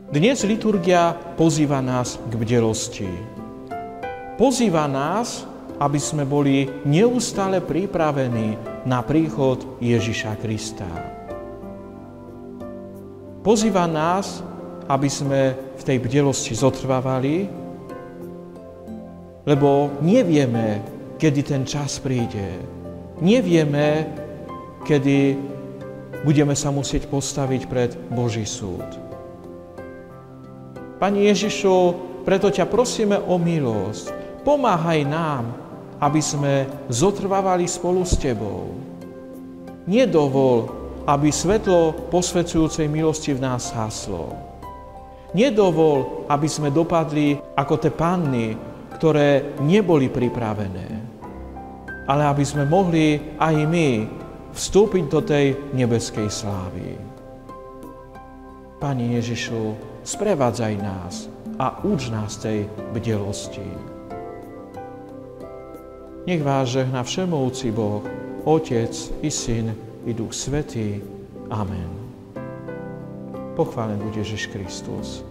Dnes liturgia pozýva nás k bdelosti. Pozýva nás, aby sme boli neustále pripravení na príchod Ježiša Krista. Pozýva nás, aby sme v tej bdelosti zotrvávali, lebo nevieme, kedy ten čas príde. Nevieme, kedy budeme sa musieť postaviť pred Boží súd. Pane Ježišu, preto ťa prosíme o milosť. Pomáhaj nám, aby sme zotrvávali spolu s Tebou. Nedovol, aby svetlo posvedzujúcej milosti v nás haslo. Nedovol, aby sme dopadli ako tie panny, ktoré neboli pripravené, ale aby sme mohli aj my vstúpiť do tej nebeskej slávy. Pane Ježišu, sprevádzaj nás a uč nás tej bdelosti. Nech vás žehná všemovúci Boh, Otec i Syn i Duch Svätý. Amen. Pochválený buď Ježiš Kristus.